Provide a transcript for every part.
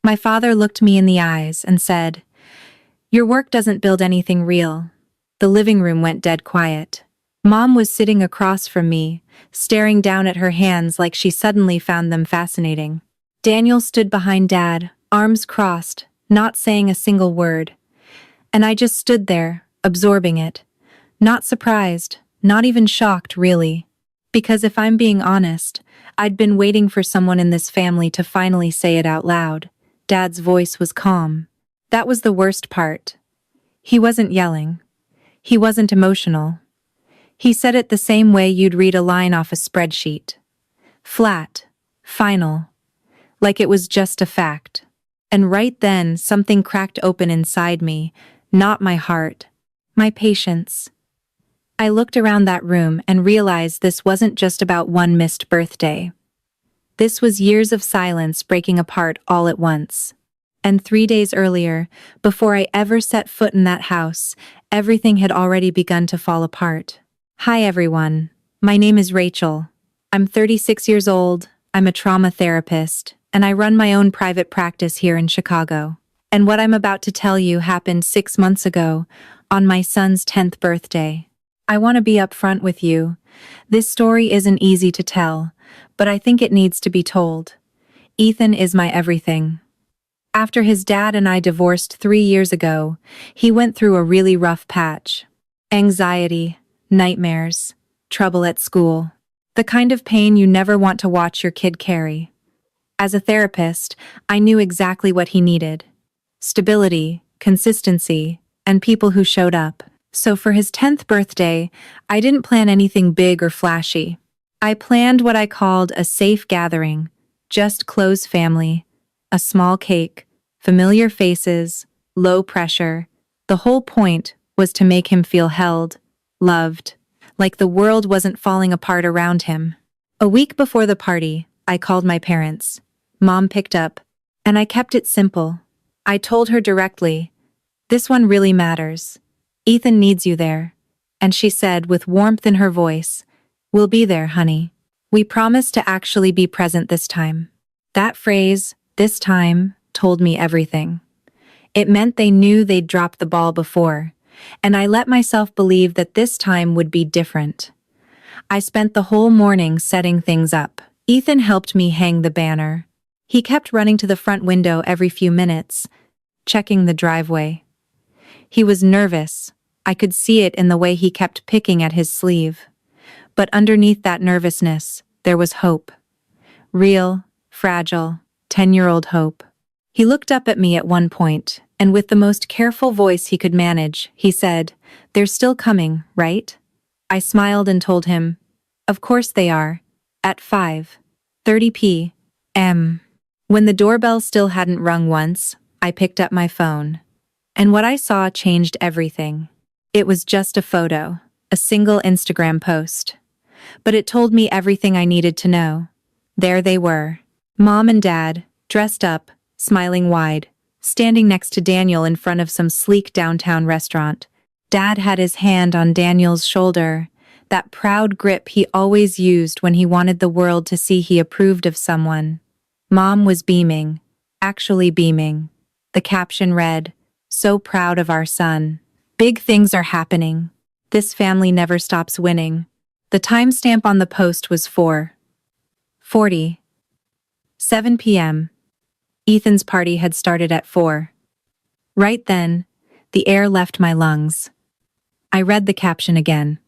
My father looked me in the eyes and said, "Your work doesn't build anything real." The living room went dead quiet. Mom was sitting across from me, staring down at her hands like she suddenly found them fascinating. Daniel stood behind Dad, arms crossed, not saying a single word. And I just stood there, absorbing it. Not surprised, not even shocked, really. Because if I'm being honest, I'd been waiting for someone in this family to finally say it out loud. Dad's voice was calm. That was the worst part. He wasn't yelling. He wasn't emotional. He said it the same way you'd read a line off a spreadsheet. Flat. Final. Like it was just a fact. And right then, something cracked open inside me, not my heart. My patience. I looked around that room and realized this wasn't just about one missed birthday. This was years of silence breaking apart all at once. And 3 days earlier, before I ever set foot in that house, everything had already begun to fall apart. Hi everyone, my name is Rachel. I'm 36 years old, I'm a trauma therapist, and I run my own private practice here in Chicago. And what I'm about to tell you happened 6 months ago, on my son's 10th birthday. I want to be upfront with you. This story isn't easy to tell, but I think it needs to be told. Ethan is my everything. After his dad and I divorced 3 years ago, he went through a really rough patch. Anxiety, nightmares, trouble at school. The kind of pain you never want to watch your kid carry. As a therapist, I knew exactly what he needed. Stability, consistency, and people who showed up. So for his 10th birthday, I didn't plan anything big or flashy. I planned what I called a safe gathering, just close family, a small cake, familiar faces, low pressure. The whole point was to make him feel held, loved, like the world wasn't falling apart around him. A week before the party, I called my parents. Mom picked up, and I kept it simple. I told her directly, "This one really matters. Ethan needs you there." And she said with warmth in her voice, "We'll be there, honey. We promise to actually be present this time." That phrase, "this time," told me everything. It meant they knew they'd dropped the ball before, and I let myself believe that this time would be different. I spent the whole morning setting things up. Ethan helped me hang the banner. He kept running to the front window every few minutes, checking the driveway. He was nervous. I could see it in the way he kept picking at his sleeve. But underneath that nervousness, there was hope. Real, fragile, 10-year-old hope. He looked up at me at one point, and with the most careful voice he could manage, he said, "They're still coming, right?" I smiled and told him, "Of course they are. At 5:30 p.m. When the doorbell still hadn't rung once, I picked up my phone. And what I saw changed everything. It was just a photo, a single Instagram post. But it told me everything I needed to know. There they were, Mom and Dad, dressed up, smiling wide, standing next to Daniel in front of some sleek downtown restaurant. Dad had his hand on Daniel's shoulder, that proud grip he always used when he wanted the world to see he approved of someone. Mom was beaming, actually beaming. The caption read, "So proud of our son. Big things are happening. This family never stops winning." The timestamp on the post was 4:40. 7 p.m. Ethan's party had started at 4. Right then, the air left my lungs. I read the caption again.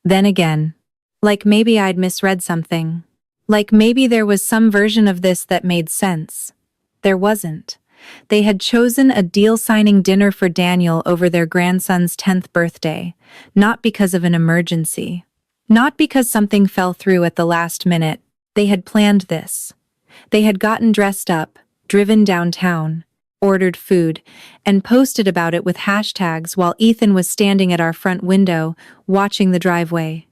Then again. Like maybe I'd misread something. Like maybe there was some version of this that made sense. There wasn't. They had chosen a deal-signing dinner for Daniel over their grandson's 10th birthday, not because of an emergency. Not because something fell through at the last minute. They had planned this. They had gotten dressed up, driven downtown, ordered food, and posted about it with hashtags while Ethan was standing at our front window, watching the driveway.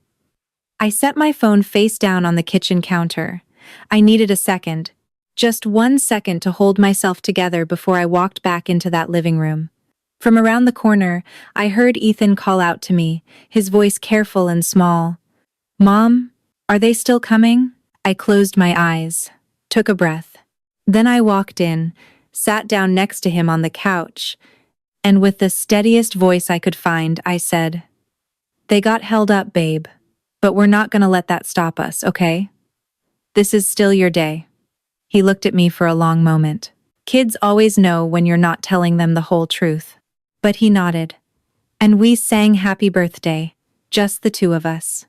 I set my phone face down on the kitchen counter. I needed a second. Just 1 second to hold myself together before I walked back into that living room. From around the corner, I heard Ethan call out to me, his voice careful and small. "Mom, are they still coming?" I closed my eyes, took a breath. Then I walked in, sat down next to him on the couch, and with the steadiest voice I could find, I said, "They got held up, babe, but we're not gonna let that stop us, okay? This is still your day." He looked at me for a long moment. Kids always know when you're not telling them the whole truth. But he nodded. And we sang Happy Birthday, just the two of us.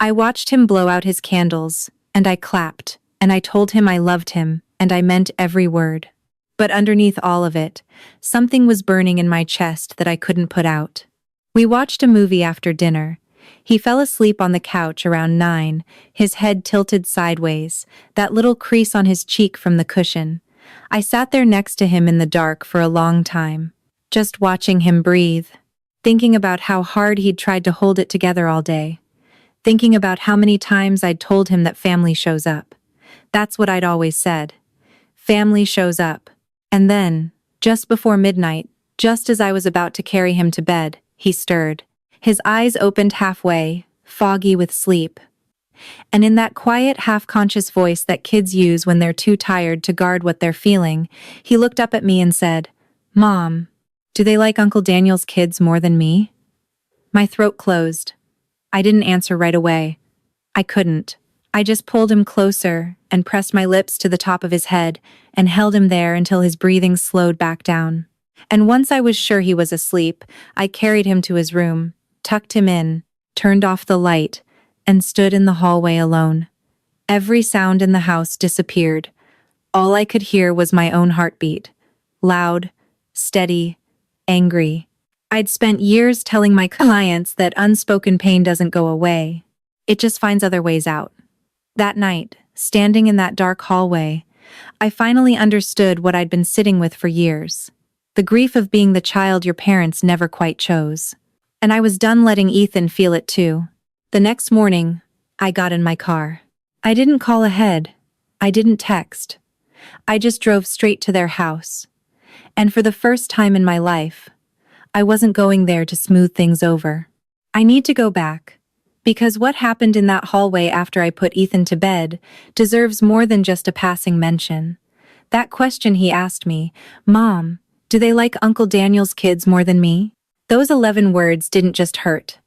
I watched him blow out his candles, and I clapped, and I told him I loved him, and I meant every word. But underneath all of it, something was burning in my chest that I couldn't put out. We watched a movie after dinner. He fell asleep on the couch around 9, his head tilted sideways, that little crease on his cheek from the cushion. I sat there next to him in the dark for a long time, just watching him breathe, thinking about how hard he'd tried to hold it together all day, thinking about how many times I'd told him that family shows up. That's what I'd always said. Family shows up. And then, just before midnight, just as I was about to carry him to bed, he stirred. His eyes opened halfway, foggy with sleep. And in that quiet, half-conscious voice that kids use when they're too tired to guard what they're feeling, he looked up at me and said, "Mom, do they like Uncle Daniel's kids more than me?" My throat closed. I didn't answer right away. I couldn't. I just pulled him closer and pressed my lips to the top of his head and held him there until his breathing slowed back down. And once I was sure he was asleep, I carried him to his room, tucked him in, turned off the light, and stood in the hallway alone. Every sound in the house disappeared. All I could hear was my own heartbeat. Loud, steady, angry. I'd spent years telling my clients that unspoken pain doesn't go away. It just finds other ways out. That night, standing in that dark hallway, I finally understood what I'd been sitting with for years. The grief of being the child your parents never quite chose. And I was done letting Ethan feel it too. The next morning, I got in my car. I didn't call ahead. I didn't text. I just drove straight to their house. And for the first time in my life, I wasn't going there to smooth things over. I need to go back. Because what happened in that hallway after I put Ethan to bed deserves more than just a passing mention. That question he asked me, "Mom, do they like Uncle Daniel's kids more than me?" Those 11 words didn't just hurt.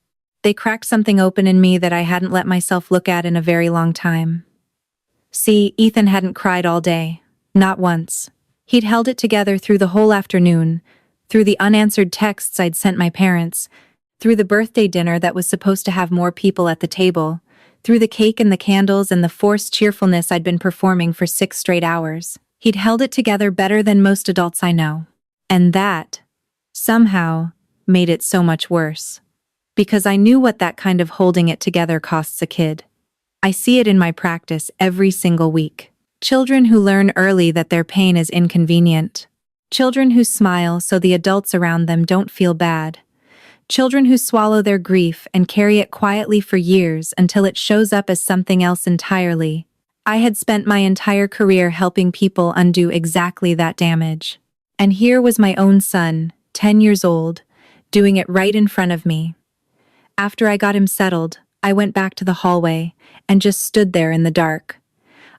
They cracked something open in me that I hadn't let myself look at in a very long time. See, Ethan hadn't cried all day. Not once. He'd held it together through the whole afternoon, through the unanswered texts I'd sent my parents, through the birthday dinner that was supposed to have more people at the table, through the cake and the candles and the forced cheerfulness I'd been performing for 6 straight hours. He'd held it together better than most adults I know. And that, somehow, made it so much worse. Because I knew what that kind of holding it together costs a kid. I see it in my practice every single week. Children who learn early that their pain is inconvenient. Children who smile so the adults around them don't feel bad. Children who swallow their grief and carry it quietly for years until it shows up as something else entirely. I had spent my entire career helping people undo exactly that damage. And here was my own son, 10 years old, doing it right in front of me. After I got him settled, I went back to the hallway and just stood there in the dark.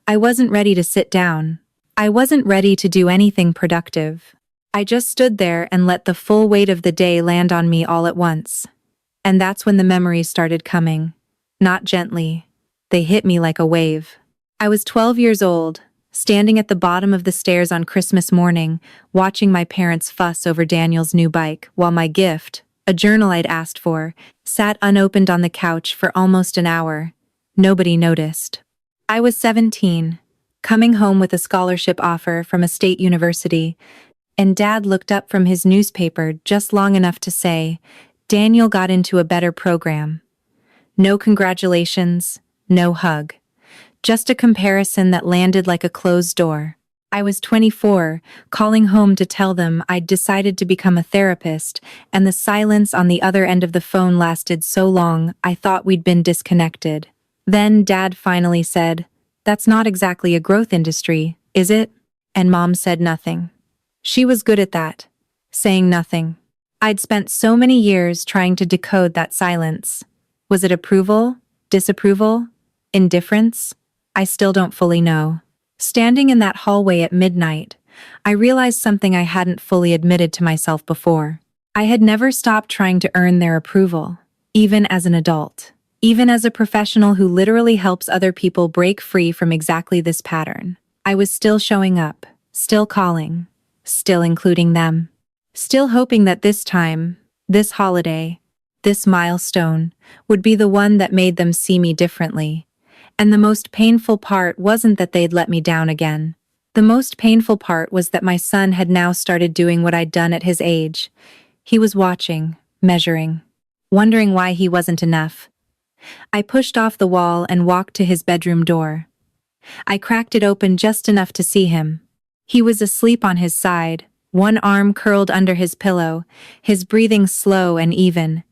I wasn't ready to sit down. I wasn't ready to do anything productive. I just stood there and let the full weight of the day land on me all at once. And that's when the memories started coming. Not gently. They hit me like a wave. I was 12 years old, standing at the bottom of the stairs on Christmas morning, watching my parents fuss over Daniel's new bike, while my gift, a journal I'd asked for, sat unopened on the couch for almost an hour. Nobody noticed. I was 17, coming home with a scholarship offer from a state university, and Dad looked up from his newspaper just long enough to say, "Daniel got into a better program." No congratulations, no hug. Just a comparison that landed like a closed door. I was 24, calling home to tell them I'd decided to become a therapist, and the silence on the other end of the phone lasted so long I thought we'd been disconnected. Then Dad finally said, "That's not exactly a growth industry, is it?" And Mom said nothing. She was good at that, saying nothing. I'd spent so many years trying to decode that silence. Was it approval? Disapproval? Indifference? I still don't fully know. Standing in that hallway at midnight, I realized something I hadn't fully admitted to myself before. I had never stopped trying to earn their approval, even as an adult, even as a professional who literally helps other people break free from exactly this pattern. I was still showing up, still calling, still including them, still hoping that this time, this holiday, this milestone, would be the one that made them see me differently. And the most painful part wasn't that they'd let me down again. The most painful part was that my son had now started doing what I'd done at his age. He was watching, measuring, wondering why he wasn't enough. I pushed off the wall and walked to his bedroom door. I cracked it open just enough to see him. He was asleep on his side, one arm curled under his pillow, his breathing slow and even.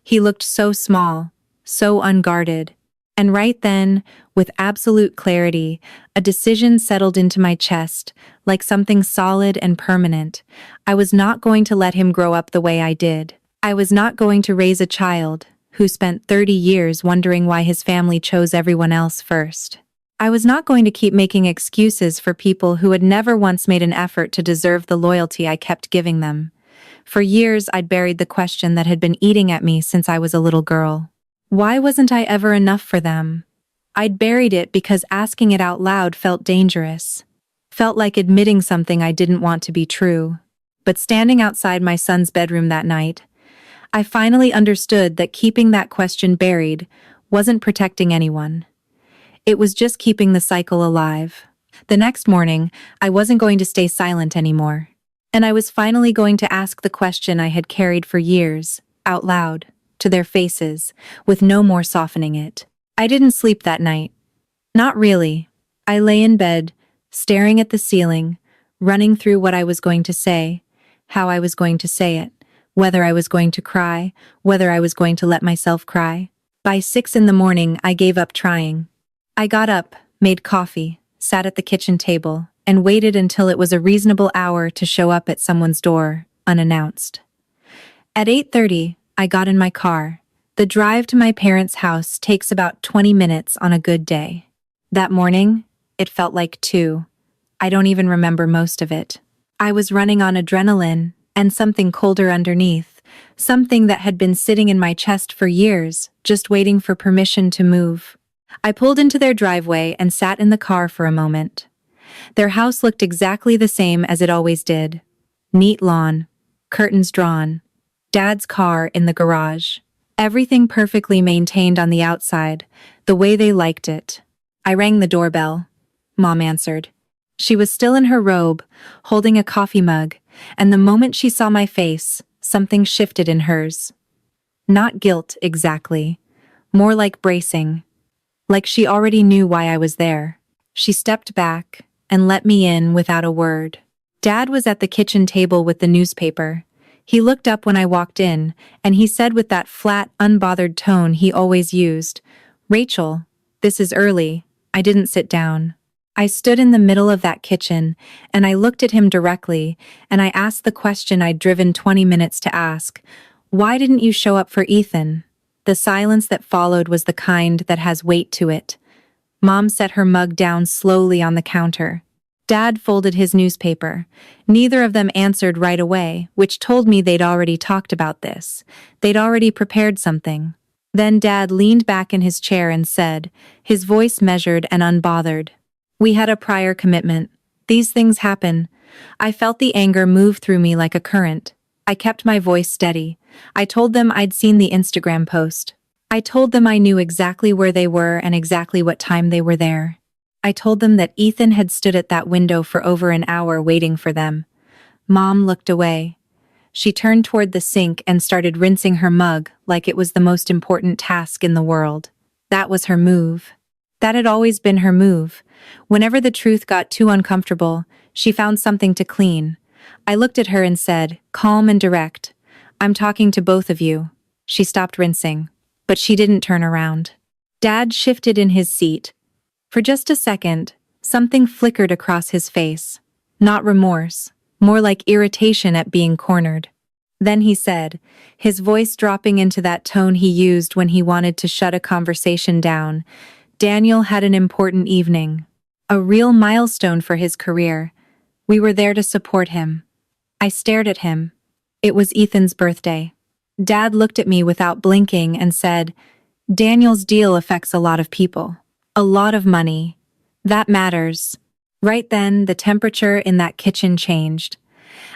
He looked so small, so unguarded. And right then, with absolute clarity, a decision settled into my chest, like something solid and permanent. I was not going to let him grow up the way I did. I was not going to raise a child who spent 30 years wondering why his family chose everyone else first. I was not going to keep making excuses for people who had never once made an effort to deserve the loyalty I kept giving them. For years, I'd buried the question that had been eating at me since I was a little girl. Why wasn't I ever enough for them? I'd buried it because asking it out loud felt dangerous. Felt like admitting something I didn't want to be true. But standing outside my son's bedroom that night, I finally understood that keeping that question buried wasn't protecting anyone. It was just keeping the cycle alive. The next morning, I wasn't going to stay silent anymore. And I was finally going to ask the question I had carried for years, out loud, to their faces, with no more softening it. I didn't sleep that night. Not really. I lay in bed, staring at the ceiling, running through what I was going to say, how I was going to say it, whether I was going to cry, whether I was going to let myself cry. By 6 a.m, I gave up trying. I got up, made coffee, sat at the kitchen table, and waited until it was a reasonable hour to show up at someone's door, unannounced. At 8:30, I got in my car. The drive to my parents' house takes about 20 minutes on a good day. That morning, it felt like 2. I don't even remember most of it. I was running on adrenaline and something colder underneath, something that had been sitting in my chest for years, just waiting for permission to move. I pulled into their driveway and sat in the car for a moment. Their house looked exactly the same as it always did. Neat lawn, curtains drawn, Dad's car in the garage. Everything perfectly maintained on the outside, the way they liked it. I rang the doorbell. Mom answered. She was still in her robe, holding a coffee mug, and the moment she saw my face, something shifted in hers. Not guilt, exactly. More like bracing. Like she already knew why I was there. She stepped back and let me in without a word. Dad was at the kitchen table with the newspaper. He looked up when I walked in, and he said with that flat, unbothered tone he always used, "Rachel, this is early." I didn't sit down. I stood in the middle of that kitchen, and I looked at him directly, and I asked the question I'd driven 20 minutes to ask. Why didn't you show up for Ethan? The silence that followed was the kind that has weight to it. Mom set her mug down slowly on the counter. Dad folded his newspaper. Neither of them answered right away, which told me they'd already talked about this. They'd already prepared something. Then Dad leaned back in his chair and said, his voice measured and unbothered, "We had a prior commitment. These things happen." I felt the anger move through me like a current. I kept my voice steady. I told them I'd seen the Instagram post. I told them I knew exactly where they were and exactly what time they were there. I told them that Ethan had stood at that window for over an hour waiting for them. Mom looked away. She turned toward the sink and started rinsing her mug like it was the most important task in the world. That was her move. That had always been her move. Whenever the truth got too uncomfortable, she found something to clean. I looked at her and said, calm and direct, "I'm talking to both of you." She stopped rinsing, but she didn't turn around. Dad shifted in his seat. For just a second, something flickered across his face. Not remorse, more like irritation at being cornered. Then he said, his voice dropping into that tone he used when he wanted to shut a conversation down, "Daniel had an important evening. A real milestone for his career. We were there to support him. I stared at him. It was Ethan's birthday. Dad looked at me without blinking and said, "Daniel's deal affects a lot of people. A lot of money. That matters." Right then, the temperature in that kitchen changed.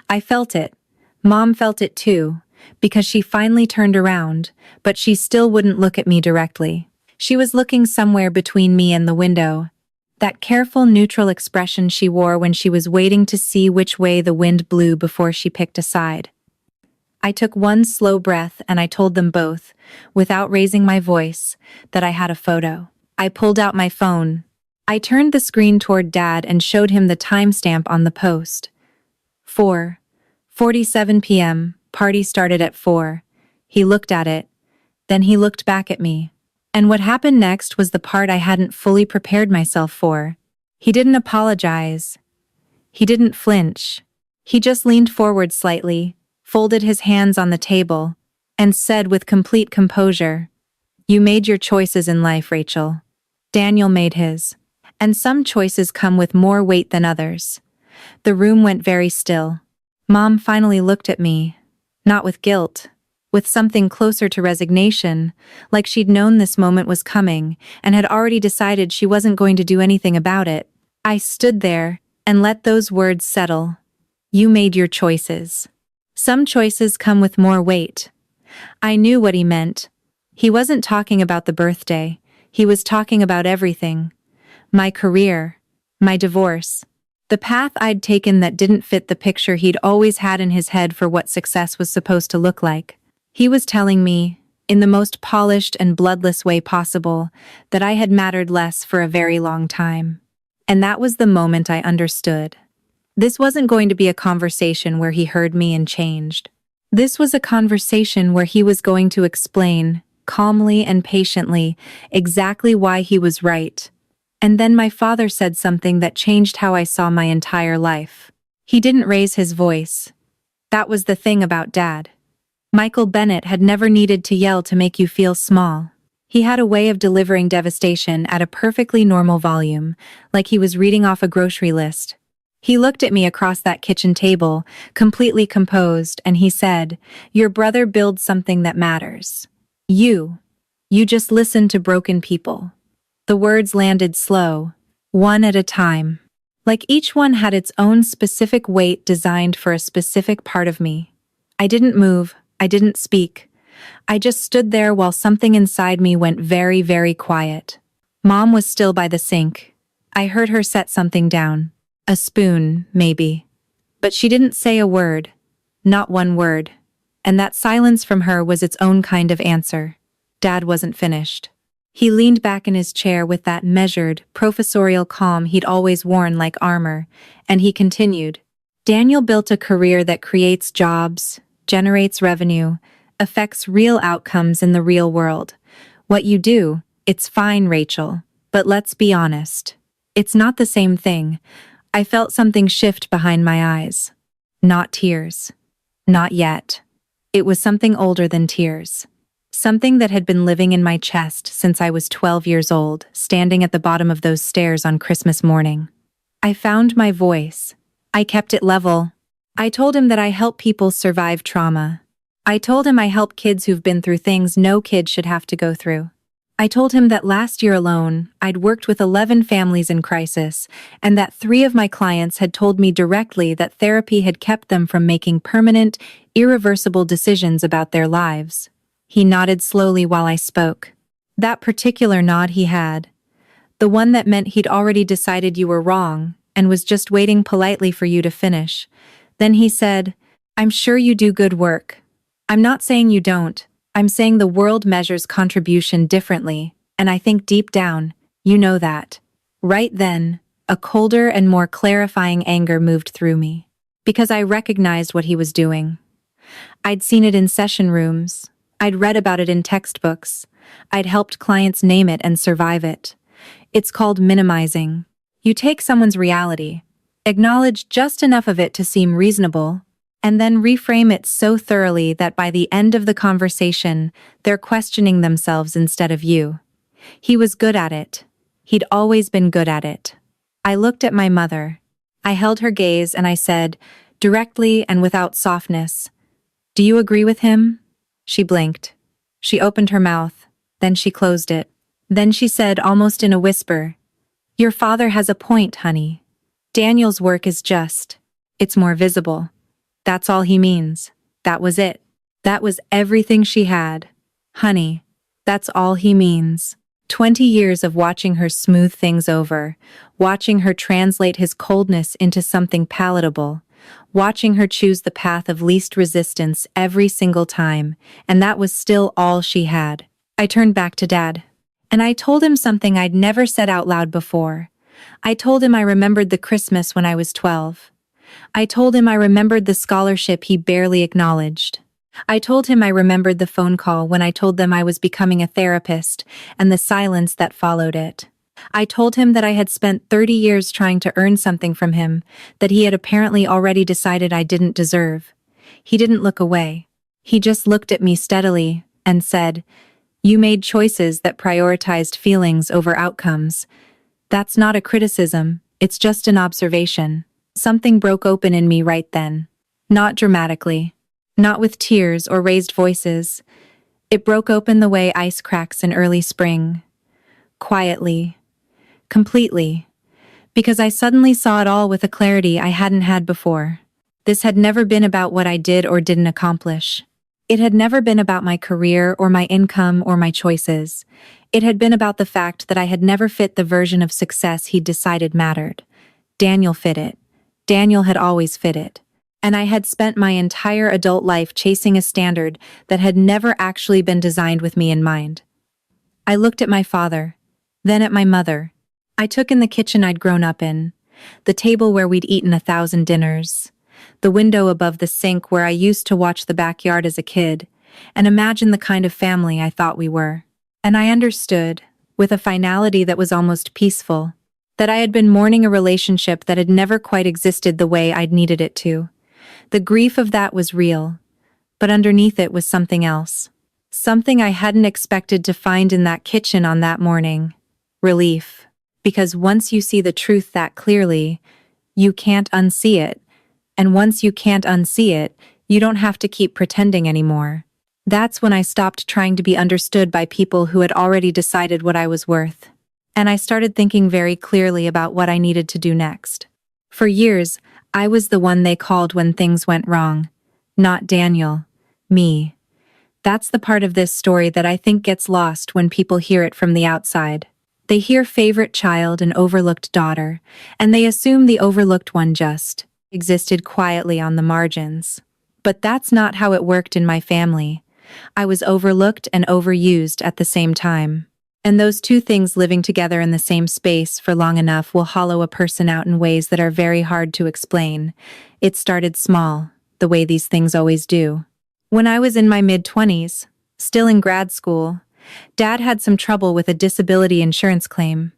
I felt it. Mom felt it too, because she finally turned around, but she still wouldn't look at me directly. She was looking somewhere between me and the window. That careful, neutral expression she wore when she was waiting to see which way the wind blew before she picked a side. I took one slow breath and I told them both, without raising my voice, that I had a photo. I pulled out my phone. I turned the screen toward Dad and showed him the timestamp on the post. 4:47 p.m., party started at 4. He looked at it. Then he looked back at me. And what happened next was the part I hadn't fully prepared myself for. He didn't apologize. He didn't flinch. He just leaned forward slightly, folded his hands on the table, and said with complete composure, "You made your choices in life, Rachel. Daniel made his. And some choices come with more weight than others." The room went very still. Mom finally looked at me, not with guilt, with something closer to resignation, like she'd known this moment was coming and had already decided she wasn't going to do anything about it. I stood there and let those words settle. You made your choices. Some choices come with more weight. I knew what he meant. He wasn't talking about the birthday. He was talking about everything. My career, my divorce, the path I'd taken that didn't fit the picture he'd always had in his head for what success was supposed to look like. He was telling me, in the most polished and bloodless way possible, that I had mattered less for a very long time. And that was the moment I understood. This wasn't going to be a conversation where he heard me and changed. This was a conversation where he was going to explain, calmly and patiently, exactly why he was right. And then my father said something that changed how I saw my entire life. He didn't raise his voice. That was the thing about Dad. Michael Bennett had never needed to yell to make you feel small. He had a way of delivering devastation at a perfectly normal volume, like he was reading off a grocery list. He looked at me across that kitchen table, completely composed, and he said, "Your brother builds something that matters. You just listen to broken people." The words landed slow, one at a time. Like each one had its own specific weight designed for a specific part of me. I didn't move. I didn't speak. I just stood there while something inside me went very, very quiet. Mom was still by the sink. I heard her set something down. A spoon, maybe. But she didn't say a word. Not one word. And that silence from her was its own kind of answer. Dad wasn't finished. He leaned back in his chair with that measured, professorial calm he'd always worn like armor, and he continued. Daniel built a career that creates jobs, generates revenue, affects real outcomes in the real world. What you do, it's fine, Rachel, but let's be honest. It's not the same thing. I felt something shift behind my eyes. Not tears. Not yet. It was something older than tears. Something that had been living in my chest since I was 12 years old, standing at the bottom of those stairs on Christmas morning. I found my voice. I kept it level. I told him that I help people survive trauma. I told him I help kids who've been through things no kid should have to go through. I told him that last year alone, I'd worked with 11 families in crisis, and that 3 of my clients had told me directly that therapy had kept them from making permanent, irreversible decisions about their lives. He nodded slowly while I spoke. That particular nod he had. The one that meant he'd already decided you were wrong, and was just waiting politely for you to finish. Then he said, "I'm sure you do good work. I'm not saying you don't. I'm saying the world measures contribution differently, and I think deep down, you know that." Right then, a colder and more clarifying anger moved through me, because I recognized what he was doing. I'd seen it in session rooms. I'd read about it in textbooks. I'd helped clients name it and survive it. It's called minimizing. You take someone's reality, acknowledge just enough of it to seem reasonable, and then reframe it so thoroughly that by the end of the conversation, they're questioning themselves instead of you. He was good at it. He'd always been good at it. I looked at my mother. I held her gaze and I said, directly and without softness, "Do you agree with him?" She blinked. She opened her mouth, then she closed it. Then she said almost in a whisper, "Your father has a point, honey. Daniel's work is just. It's more visible. That's all he means." That was it. That was everything she had. Honey, that's all he means. 20 years of watching her smooth things over, watching her translate his coldness into something palatable, watching her choose the path of least resistance every single time, and that was still all she had. I turned back to Dad, and I told him something I'd never said out loud before. I told him I remembered the Christmas when I was 12. I told him I remembered the scholarship he barely acknowledged. I told him I remembered the phone call when I told them I was becoming a therapist and the silence that followed it. I told him that I had spent 30 years trying to earn something from him that he had apparently already decided I didn't deserve. He didn't look away. He just looked at me steadily and said, "You made choices that prioritized feelings over outcomes. That's not a criticism, it's just an observation." Something broke open in me right then. Not dramatically. Not with tears or raised voices. It broke open the way ice cracks in early spring. Quietly. Completely. Because I suddenly saw it all with a clarity I hadn't had before. This had never been about what I did or didn't accomplish. It had never been about my career or my income or my choices. It had been about the fact that I had never fit the version of success he'd decided mattered. Daniel fit it. Daniel had always fit it. And I had spent my entire adult life chasing a standard that had never actually been designed with me in mind. I looked at my father, then at my mother. I took in the kitchen I'd grown up in, the table where we'd eaten 1,000 dinners, the window above the sink where I used to watch the backyard as a kid, and imagine the kind of family I thought we were. And I understood, with a finality that was almost peaceful, that I had been mourning a relationship that had never quite existed the way I'd needed it to. The grief of that was real, but underneath it was something else. Something I hadn't expected to find in that kitchen on that morning. Relief. Because once you see the truth that clearly, you can't unsee it. And once you can't unsee it, you don't have to keep pretending anymore. That's when I stopped trying to be understood by people who had already decided what I was worth. And I started thinking very clearly about what I needed to do next. For years, I was the one they called when things went wrong. Not Daniel. Me. That's the part of this story that I think gets lost when people hear it from the outside. They hear favorite child and overlooked daughter, and they assume the overlooked one just existed quietly on the margins. But that's not how it worked in my family. I was overlooked and overused at the same time. And those two things living together in the same space for long enough will hollow a person out in ways that are very hard to explain. It started small, the way these things always do. When I was in my mid-20s, still in grad school, Dad had some trouble with a disability insurance claim.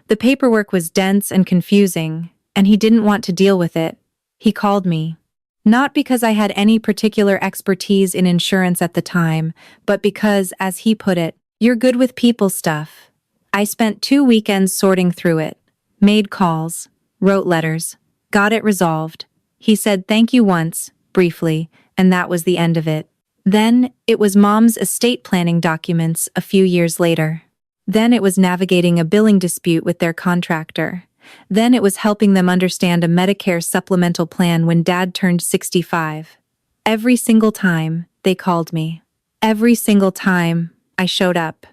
The paperwork was dense and confusing, and he didn't want to deal with it. He called me. Not because I had any particular expertise in insurance at the time, but because, as he put it, "You're good with people stuff." I spent 2 weekends sorting through it, made calls, wrote letters, got it resolved. He said thank you once, briefly, and that was the end of it. Then, it was Mom's estate planning documents a few years later. Then it was navigating a billing dispute with their contractor. Then it was helping them understand a Medicare supplemental plan when Dad turned 65. Every single time, they called me. Every single time, I showed up.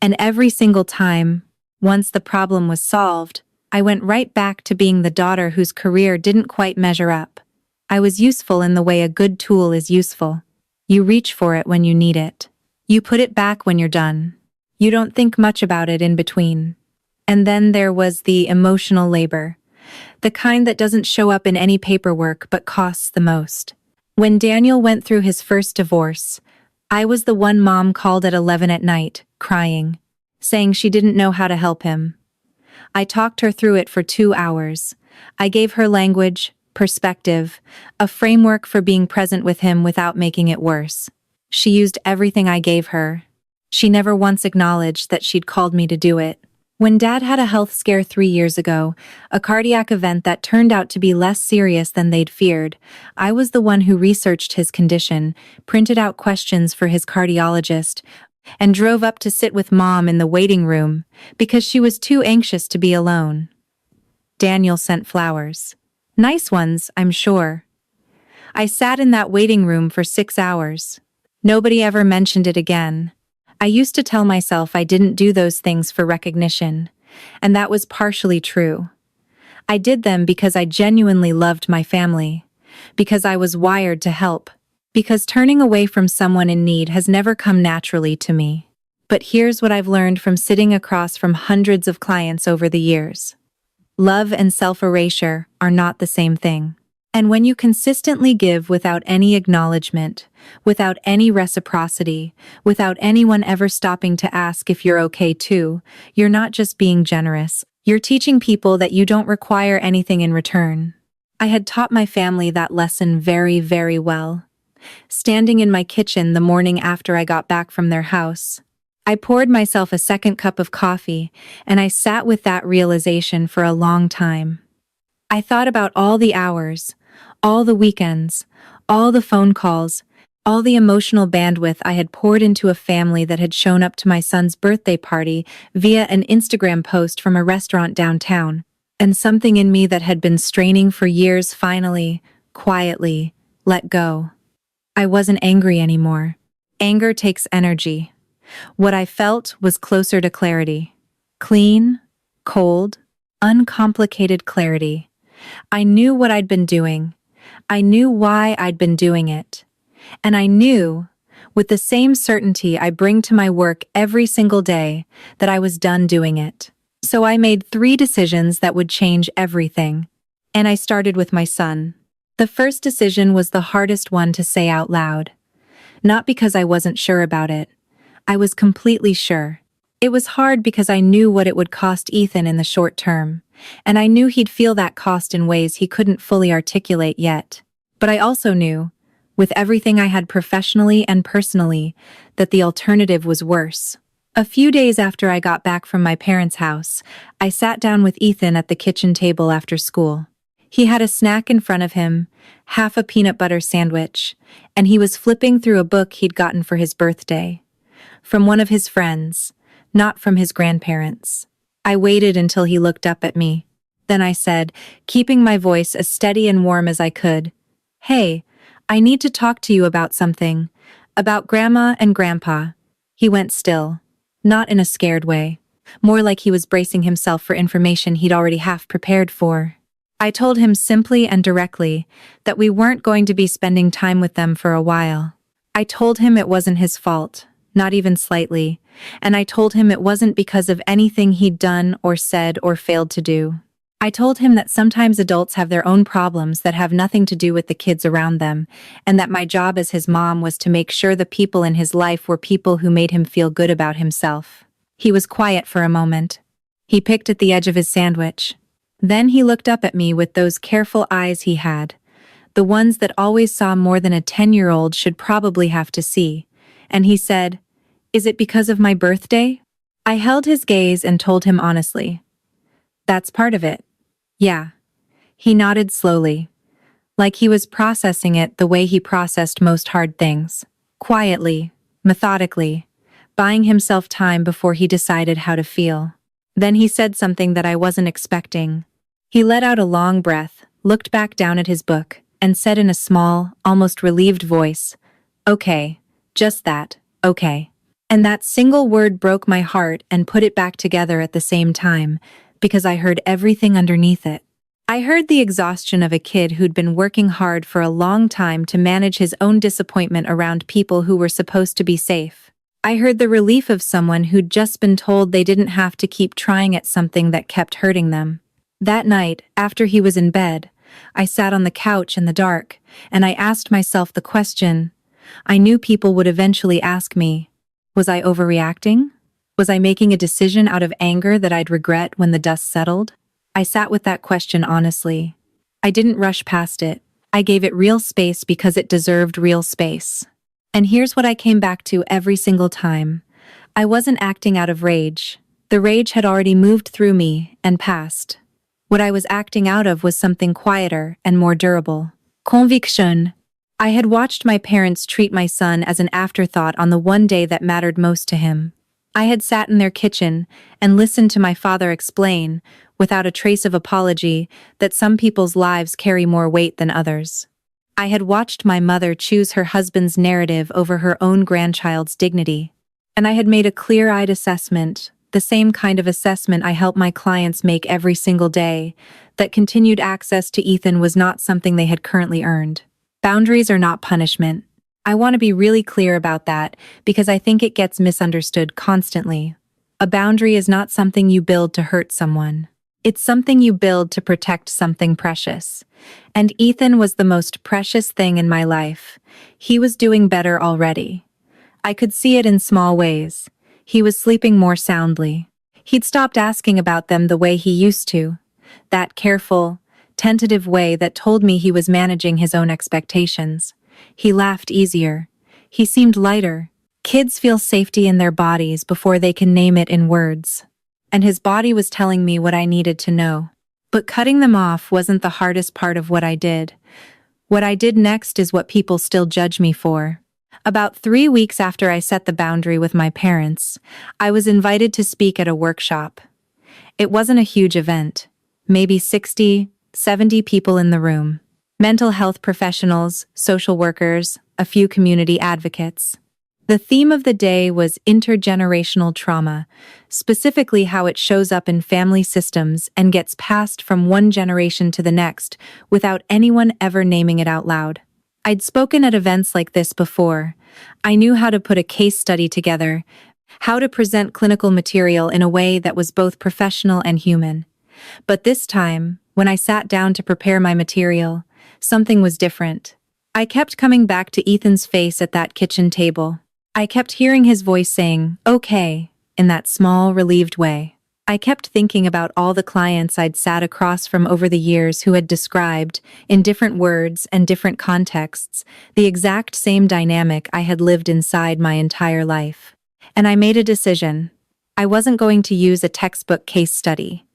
And every single time, once the problem was solved, I went right back to being the daughter whose career didn't quite measure up. I was useful in the way a good tool is useful. You reach for it when you need it. You put it back when you're done. You don't think much about it in between. And then there was the emotional labor. The kind that doesn't show up in any paperwork but costs the most. When Daniel went through his first divorce, I was the one Mom called at 11 at night, crying, saying she didn't know how to help him. I talked her through it for 2 hours. I gave her language, perspective, a framework for being present with him without making it worse. She used everything I gave her. She never once acknowledged that she'd called me to do it. When Dad had a health scare 3 years ago, a cardiac event that turned out to be less serious than they'd feared, I was the one who researched his condition, printed out questions for his cardiologist, and drove up to sit with Mom in the waiting room because she was too anxious to be alone. Daniel sent flowers. Nice ones, I'm sure. I sat in that waiting room for 6 hours. Nobody ever mentioned it again. I used to tell myself I didn't do those things for recognition, and that was partially true. I did them because I genuinely loved my family, because I was wired to help, because turning away from someone in need has never come naturally to me. But here's what I've learned from sitting across from hundreds of clients over the years. Love and self-erasure are not the same thing. And when you consistently give without any acknowledgement, without any reciprocity, without anyone ever stopping to ask if you're okay too, you're not just being generous, you're teaching people that you don't require anything in return. I had taught my family that lesson very, very well. Standing in my kitchen the morning after I got back from their house, I poured myself a second cup of coffee, and I sat with that realization for a long time. I thought about all the hours, all the weekends, all the phone calls, all the emotional bandwidth I had poured into a family that had shown up to my son's birthday party via an Instagram post from a restaurant downtown, and something in me that had been straining for years finally, quietly, let go. I wasn't angry anymore. Anger takes energy. What I felt was closer to clarity. Clean, cold, uncomplicated clarity. I knew what I'd been doing. I knew why I'd been doing it. And I knew, with the same certainty I bring to my work every single day, that I was done doing it. So I made 3 decisions that would change everything. And I started with my son. The first decision was the hardest one to say out loud. Not because I wasn't sure about it. I was completely sure. It was hard because I knew what it would cost Ethan in the short term, and I knew he'd feel that cost in ways he couldn't fully articulate yet. But I also knew, with everything I had professionally and personally, that the alternative was worse. A few days after I got back from my parents' house, I sat down with Ethan at the kitchen table after school. He had a snack in front of him, half a peanut butter sandwich, and he was flipping through a book he'd gotten for his birthday. From one of his friends, not from his grandparents. I waited until he looked up at me. Then I said, keeping my voice as steady and warm as I could, "Hey, I need to talk to you about something. About Grandma and Grandpa." He went still, not in a scared way, more like he was bracing himself for information he'd already half prepared for. I told him simply and directly that we weren't going to be spending time with them for a while. I told him it wasn't his fault, not even slightly, and I told him it wasn't because of anything he'd done or said or failed to do. I told him that sometimes adults have their own problems that have nothing to do with the kids around them, and that my job as his mom was to make sure the people in his life were people who made him feel good about himself. He was quiet for a moment. He picked at the edge of his sandwich. Then he looked up at me with those careful eyes he had, the ones that always saw more than a 10-year-old should probably have to see, and he said, "Is it because of my birthday?" I held his gaze and told him honestly, "That's part of it." "Yeah." He nodded slowly, like he was processing it the way he processed most hard things, quietly, methodically, buying himself time before he decided how to feel. Then he said something that I wasn't expecting. He let out a long breath, looked back down at his book, and said in a small, almost relieved voice, "Okay, just that, okay." And that single word broke my heart and put it back together at the same time, because I heard everything underneath it. I heard the exhaustion of a kid who'd been working hard for a long time to manage his own disappointment around people who were supposed to be safe. I heard the relief of someone who'd just been told they didn't have to keep trying at something that kept hurting them. That night, after he was in bed, I sat on the couch in the dark, and I asked myself the question I knew people would eventually ask me. Was I overreacting? Was I making a decision out of anger that I'd regret when the dust settled? I sat with that question honestly. I didn't rush past it. I gave it real space because it deserved real space. And here's what I came back to every single time. I wasn't acting out of rage. The rage had already moved through me and passed. What I was acting out of was something quieter and more durable. Conviction. I had watched my parents treat my son as an afterthought on the one day that mattered most to him. I had sat in their kitchen and listened to my father explain, without a trace of apology, that some people's lives carry more weight than others. I had watched my mother choose her husband's narrative over her own grandchild's dignity. And I had made a clear-eyed assessment, the same kind of assessment I help my clients make every single day, that continued access to Ethan was not something they had currently earned. Boundaries are not punishment. I want to be really clear about that because I think it gets misunderstood constantly. A boundary is not something you build to hurt someone. It's something you build to protect something precious. And Ethan was the most precious thing in my life. He was doing better already. I could see it in small ways. He was sleeping more soundly. He'd stopped asking about them the way he used to. That careful, tentative way that told me he was managing his own expectations. He laughed easier. He seemed lighter. Kids feel safety in their bodies before they can name it in words. And his body was telling me what I needed to know. But cutting them off wasn't the hardest part of what I did. What I did next is what people still judge me for. About 3 weeks after I set the boundary with my parents, I was invited to speak at a workshop. It wasn't a huge event, maybe 60, 70 people in the room. Mental health professionals, social workers, a few community advocates. The theme of the day was intergenerational trauma, specifically how it shows up in family systems and gets passed from one generation to the next without anyone ever naming it out loud. I'd spoken at events like this before. I knew how to put a case study together, how to present clinical material in a way that was both professional and human. But this time, when I sat down to prepare my material, something was different. I kept coming back to Ethan's face at that kitchen table. I kept hearing his voice saying, "Okay," in that small, relieved way. I kept thinking about all the clients I'd sat across from over the years who had described, in different words and different contexts, the exact same dynamic I had lived inside my entire life. And I made a decision. I wasn't going to use a textbook case study.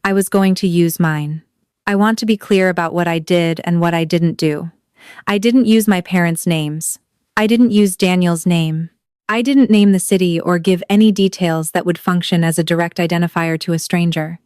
I was going to use mine. I want to be clear about what I did and what I didn't do. I didn't use my parents' names. I didn't use Daniel's name. I didn't name the city or give any details that would function as a direct identifier to a stranger.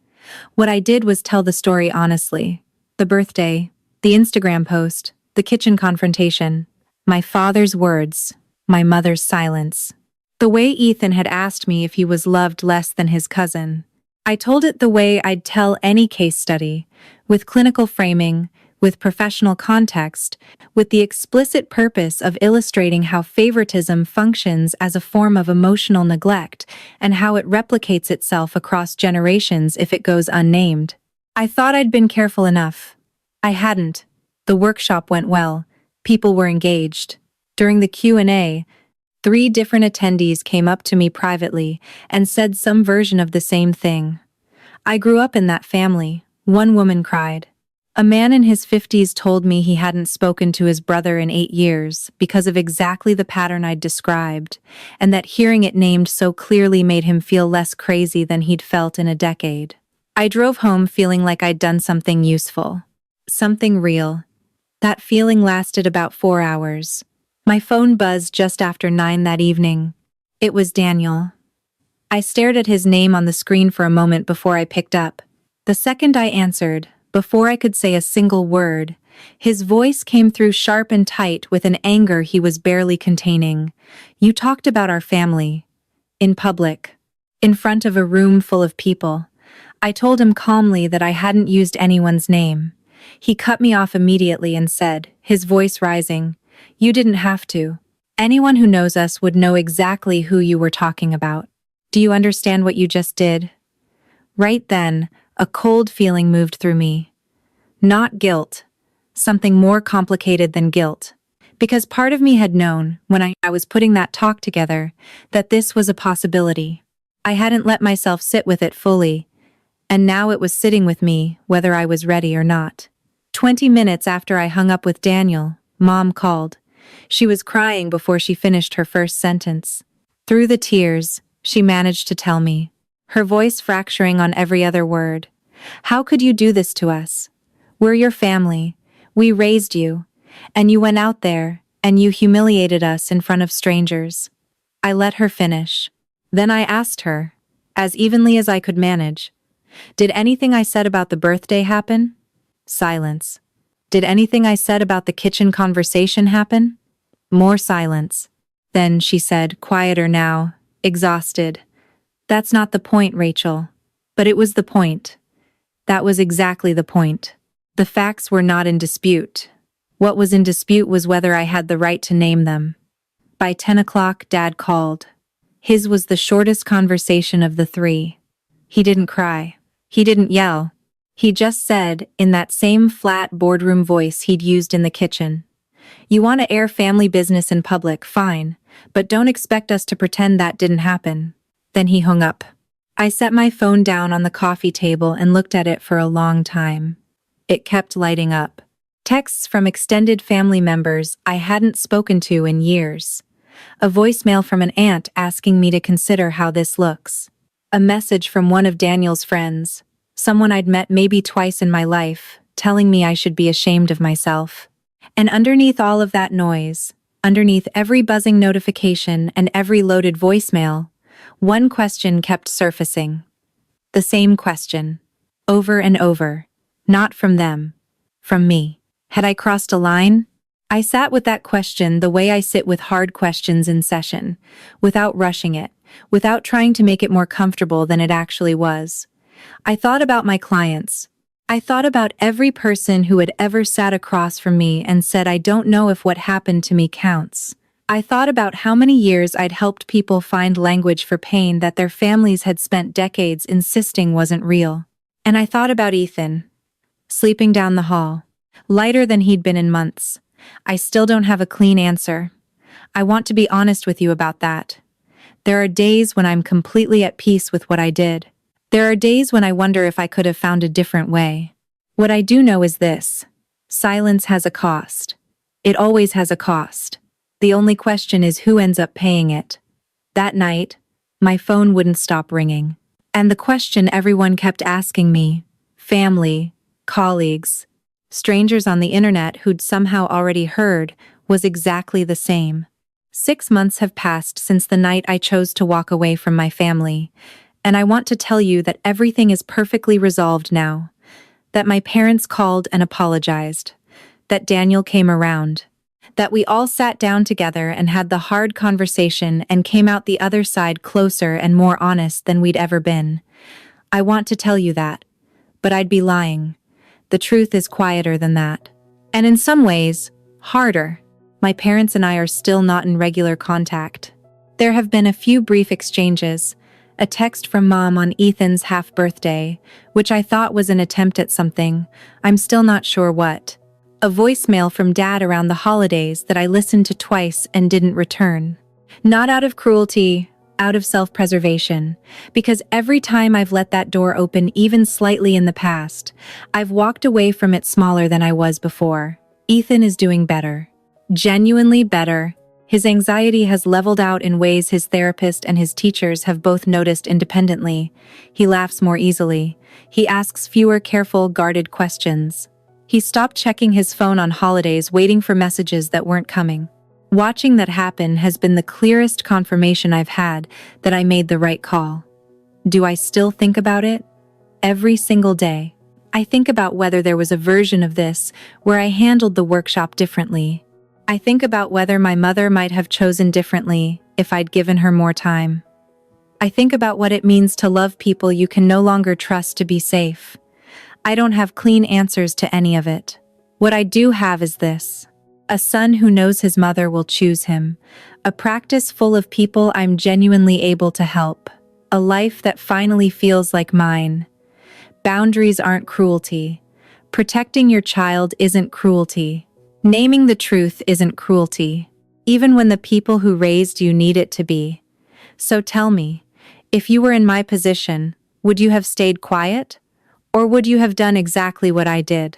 What I did was tell the story honestly. The birthday, the Instagram post, the kitchen confrontation, my father's words, my mother's silence. The way Ethan had asked me if he was loved less than his cousin. I told it the way I'd tell any case study, with clinical framing, with professional context, with the explicit purpose of illustrating how favoritism functions as a form of emotional neglect and how it replicates itself across generations if it goes unnamed. I thought I'd been careful enough. I hadn't. The workshop went well. People were engaged. During the Q&A, 3 different attendees came up to me privately and said some version of the same thing. "I grew up in that family," one woman cried. A man in his 50s told me he hadn't spoken to his brother in 8 years because of exactly the pattern I'd described, and that hearing it named so clearly made him feel less crazy than he'd felt in a decade. I drove home feeling like I'd done something useful. Something real. That feeling lasted about 4 hours. My phone buzzed just after 9 that evening. It was Daniel. I stared at his name on the screen for a moment before I picked up. The second I answered, before I could say a single word, his voice came through sharp and tight with an anger he was barely containing. "You talked about our family. In public. In front of a room full of people." I told him calmly that I hadn't used anyone's name. He cut me off immediately and said, his voice rising, "You didn't have to. Anyone who knows us would know exactly who you were talking about. Do you understand what you just did?" Right then, a cold feeling moved through me. Not guilt. Something more complicated than guilt. Because part of me had known, when I was putting that talk together, that this was a possibility. I hadn't let myself sit with it fully, and now it was sitting with me, whether I was ready or not. 20 minutes after I hung up with Daniel, Mom called. She was crying before she finished her first sentence. Through the tears, she managed to tell me, her voice fracturing on every other word. How could you do this to us? We're your family. We raised you. And you went out there, and you humiliated us in front of strangers. I let her finish. Then I asked her, as evenly as I could manage, did anything I said about the birthday happen? Silence. Did anything I said about the kitchen conversation happen? More silence. Then she said, quieter now, exhausted. That's not the point, Rachel. But it was the point. That was exactly the point. The facts were not in dispute. What was in dispute was whether I had the right to name them. By 10 o'clock, Dad called. His was the shortest conversation of the three. He didn't cry. He didn't yell. He just said, in that same flat boardroom voice he'd used in the kitchen, "You want to air family business in public, fine, but don't expect us to pretend that didn't happen." Then he hung up. I set my phone down on the coffee table and looked at it for a long time. It kept lighting up. Texts from extended family members I hadn't spoken to in years. A voicemail from an aunt asking me to consider how this looks. A message from one of Daniel's friends, someone I'd met maybe twice in my life, telling me I should be ashamed of myself. And underneath all of that noise, underneath every buzzing notification and every loaded voicemail, one question kept surfacing. The same question. Over and over. Not from them. From me. Had I crossed a line? I sat with that question the way I sit with hard questions in session, without rushing it, without trying to make it more comfortable than it actually was. I thought about my clients. I thought about every person who had ever sat across from me and said, I don't know if what happened to me counts. I thought about how many years I'd helped people find language for pain that their families had spent decades insisting wasn't real. And I thought about Ethan, sleeping down the hall, lighter than he'd been in months. I still don't have a clean answer. I want to be honest with you about that. There are days when I'm completely at peace with what I did. There are days when I wonder if I could have found a different way. What I do know is this: silence has a cost. It always has a cost. The only question is who ends up paying it. That night, my phone wouldn't stop ringing. And the question everyone kept asking me, family, colleagues, strangers on the internet who'd somehow already heard, was exactly the same. 6 months have passed since the night I chose to walk away from my family, and I want to tell you that everything is perfectly resolved now. That my parents called and apologized. That Daniel came around. That we all sat down together and had the hard conversation and came out the other side closer and more honest than we'd ever been. I want to tell you that, but I'd be lying. The truth is quieter than that. And in some ways, harder. My parents and I are still not in regular contact. There have been a few brief exchanges. A text from Mom on Ethan's half-birthday, which I thought was an attempt at something. I'm still not sure what. A voicemail from Dad around the holidays that I listened to twice and didn't return. Not out of cruelty, out of self-preservation, because every time I've let that door open even slightly in the past, I've walked away from it smaller than I was before. Ethan is doing better. Genuinely better. His anxiety has leveled out in ways his therapist and his teachers have both noticed independently. He laughs more easily. He asks fewer careful, guarded questions. He stopped checking his phone on holidays, waiting for messages that weren't coming. Watching that happen has been the clearest confirmation I've had that I made the right call. Do I still think about it? Every single day. I think about whether there was a version of this where I handled the workshop differently. I think about whether my mother might have chosen differently if I'd given her more time. I think about what it means to love people you can no longer trust to be safe. I don't have clean answers to any of it. What I do have is this: a son who knows his mother will choose him, a practice full of people I'm genuinely able to help, a life that finally feels like mine. Boundaries aren't cruelty. Protecting your child isn't cruelty. Naming the truth isn't cruelty, even when the people who raised you need it to be. So tell me, if you were in my position, would you have stayed quiet? Or would you have done exactly what I did?